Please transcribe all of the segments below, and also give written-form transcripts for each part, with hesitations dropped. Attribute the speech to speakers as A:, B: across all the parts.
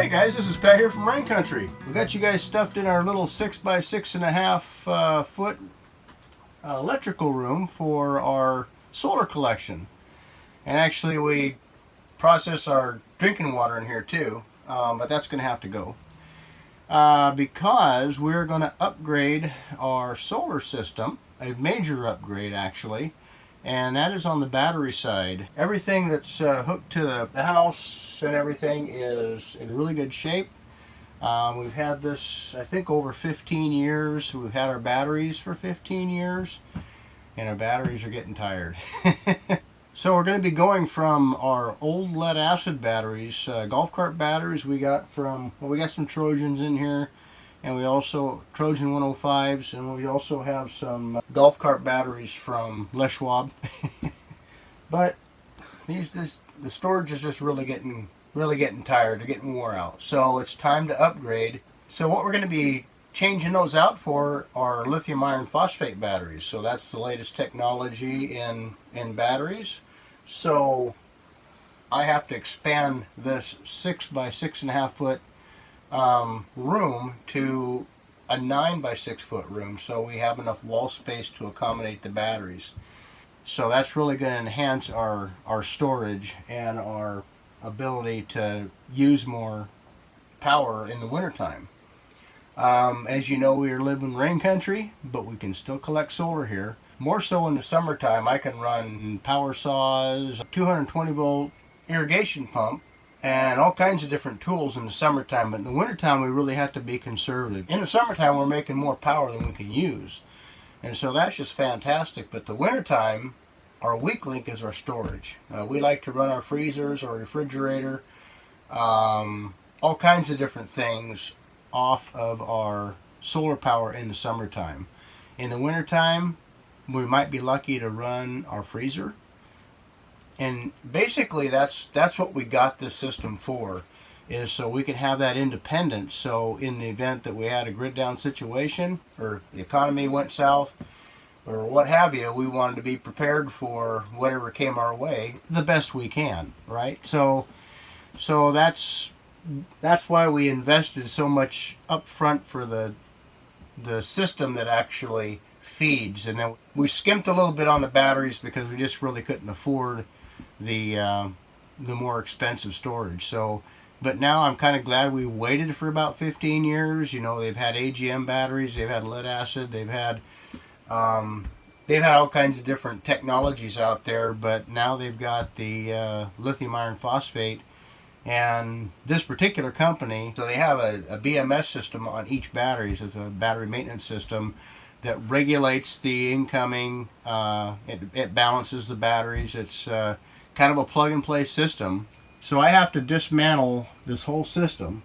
A: Hey guys, this is Pat here from Rain Country. We got you guys stuffed in our little 6x6.5 foot electrical room for our solar collection. And actually we process our drinking water in here too, but that's going to have to go. Because we're going to upgrade our solar system, a major upgrade actually, and that is on the battery side. Everything that's hooked to the house and everything is in really good shape. We've had this, I think, over 15 years. We've had our batteries for 15 years, and our batteries are getting tired. So we're going to be going from our old lead acid batteries, golf cart batteries we got from, well, we got some Trojans in here, and we also, Trojan 105s, and we also have some golf cart batteries from Les Schwab. But the storage is just really getting tired, they're getting wore out. So it's time to upgrade. So what we're going to be changing those out for are lithium iron phosphate batteries. So that's the latest technology in batteries. So I have to expand this 6x6.5 foot room to a 9x6 foot room, so we have enough wall space to accommodate the batteries. So that's really going to enhance our storage and our ability to use more power in the wintertime. As you know, we are living in rain country, but we can still collect solar here. More so in the summertime. I can run power saws, 220 volt irrigation pump, and all kinds of different tools in the summertime. But in the wintertime, we really have to be conservative. In the summertime, we're making more power than we can use, and so that's just fantastic. But the wintertime, our weak link is our storage. We like to run our freezers or refrigerator, all kinds of different things off of our solar power in the summertime. In the wintertime, we might be lucky to run our freezer. And basically that's what we got this system for, is so we can have that independence. So in the event that we had a grid down situation, or the economy went south, or what have you, we wanted to be prepared for whatever came our way the best we can, right? So that's why we invested so much up front for the system that actually feeds. And then we skimped a little bit on the batteries because we just really couldn't afford the more expensive storage. So, but now I'm kind of glad we waited for about 15 years. You know, they've had AGM batteries, they've had lead acid, they've had all kinds of different technologies out there, but now they've got the lithium iron phosphate. And this particular company, so they have a BMS system on each battery. So it's a battery maintenance system that regulates the incoming, it balances the batteries. It's kind of a plug-and-play system. So I have to dismantle this whole system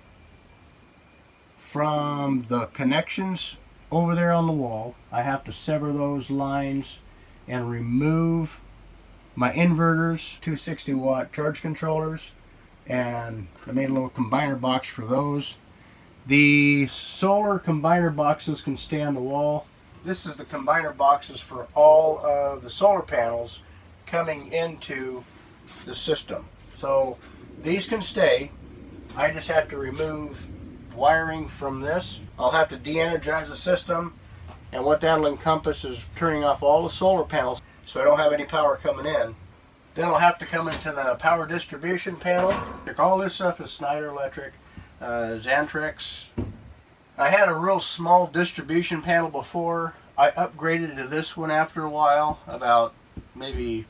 A: from the connections over there on the wall. I have to sever those lines and remove my inverters, 260 watt charge controllers, and I made a little combiner box for those. The solar combiner boxes can stay on the wall. This is the combiner boxes for all of the solar panels coming into the system. So these can stay. I just have to remove wiring from this. I'll have to de-energize the system, and what that'll encompass is turning off all the solar panels so I don't have any power coming in. Then I'll have to come into the power distribution panel. All this stuff is Schneider Electric, Xantrex. I had a real small distribution panel before. I upgraded to this one after a while, about maybe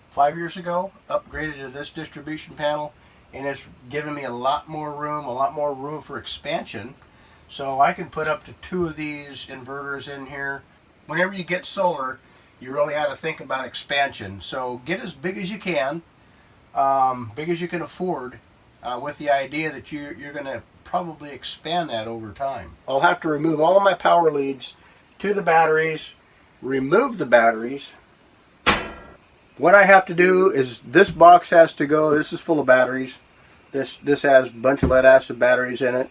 A: 5 years ago. Upgraded to this distribution panel, and it's given me a lot more room for expansion. So I can put up to 2 of these inverters in here. Whenever you get solar, you really have to think about expansion. So get as big as you can, big as you can afford, with the idea that you're going to probably expand that over time. I'll have to remove all of my power leads to the batteries, remove the batteries. What I have to do is, this box has to go. This is full of batteries. This has a bunch of lead acid batteries in it.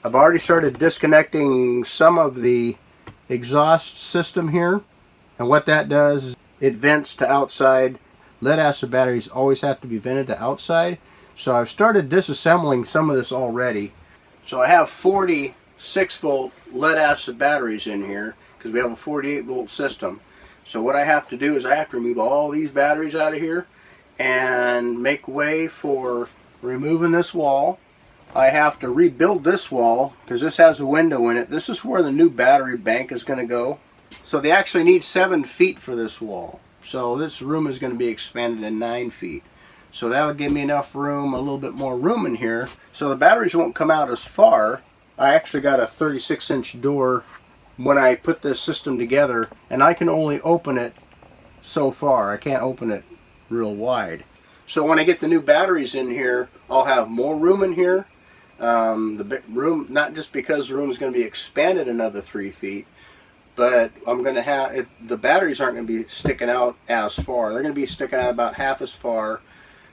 A: I've already started disconnecting some of the exhaust system here, and what that does is it vents to outside. Lead acid batteries always have to be vented to outside, So I've started disassembling some of this already. So I have 40 6-volt lead acid batteries in here because we have a 48-volt system. So what I have to do is I have to remove all these batteries out of here and make way for removing this wall. I have to rebuild this wall because this has a window in it. This is where the new battery bank is going to go. So they actually need 7 feet for this wall. So this room is going to be expanded to 9 feet. So that will give me enough room, a little bit more room in here. So the batteries won't come out as far. I actually got a 36-inch door when I put this system together, and I can only open it so far. I can't open it real wide. So when I get the new batteries in here, I'll have more room in here. The big room, not just because the room is going to be expanded another 3 feet, but I'm going to have, the batteries aren't going to be sticking out as far. They're going to be sticking out about half as far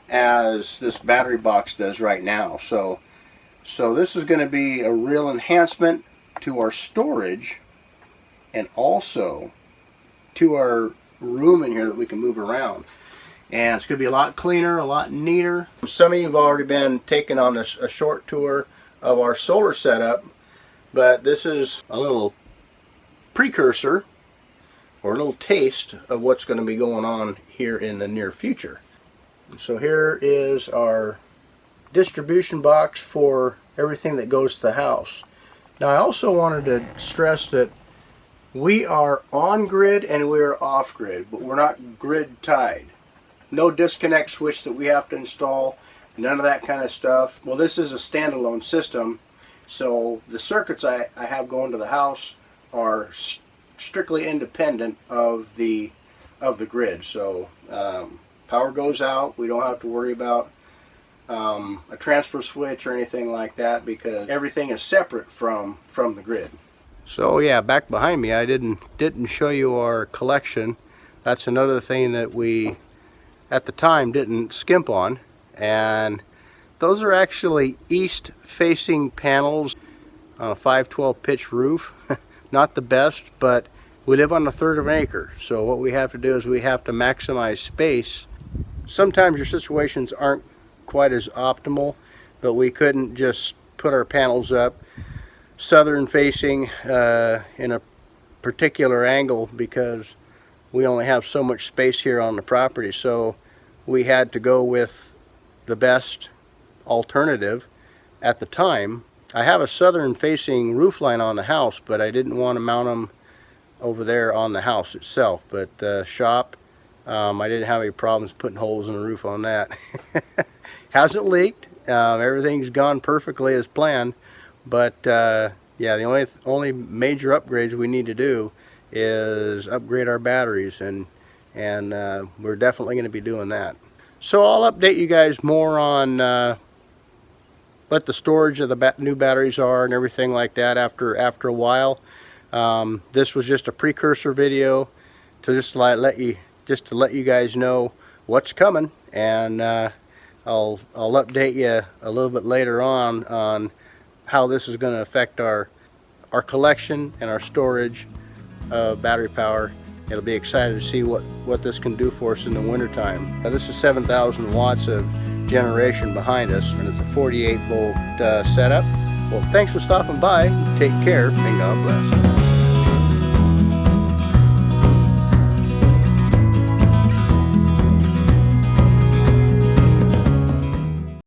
A: as this battery box does right now. So this is going to be a real enhancement to our storage and also to our room in here that we can move around. And it's going to be a lot cleaner, a lot neater. Some of you have already been taken on a short tour of our solar setup, but this is a little precursor or a little taste of what's going to be going on here in the near future. So here is our distribution box for everything that goes to the house. Now I also wanted to stress that we are on grid and we are off grid, but we're not grid tied. No disconnect switch that we have to install, none of that kind of stuff. Well, this is a standalone system, so the circuits I have going to the house are strictly independent of the grid. So power goes out, we don't have to worry about a transfer switch or anything like that because everything is separate from the grid. So yeah, back behind me, I didn't show you our collection. That's another thing that we at the time didn't skimp on, and those are actually east facing panels on a 512 pitch roof. Not the best, but we live on 1/3 of an acre, so what we have to do is we have to maximize space. Sometimes your situations aren't quite as optimal, but we couldn't just put our panels up southern facing in a particular angle because we only have so much space here on the property. So we had to go with the best alternative at the time. I have a southern facing roof line on the house, but I didn't want to mount them over there on the house itself. But the shop, I didn't have any problems putting holes in the roof on that. Hasn't leaked. Everything's gone perfectly as planned. But yeah, the only major upgrades we need to do is upgrade our batteries, and we're definitely going to be doing that. So I'll update you guys more on what the storage of the new batteries are and everything like that after a while. This was just a precursor video to just let you guys know what's coming, and I'll update you a little bit later on how this is going to affect our collection and our storage of battery power. It'll be exciting to see what this can do for us in the wintertime. Now, this is 7,000 watts of generation behind us, and it's a 48-volt setup. Well, thanks for stopping by. Take care, and God bless.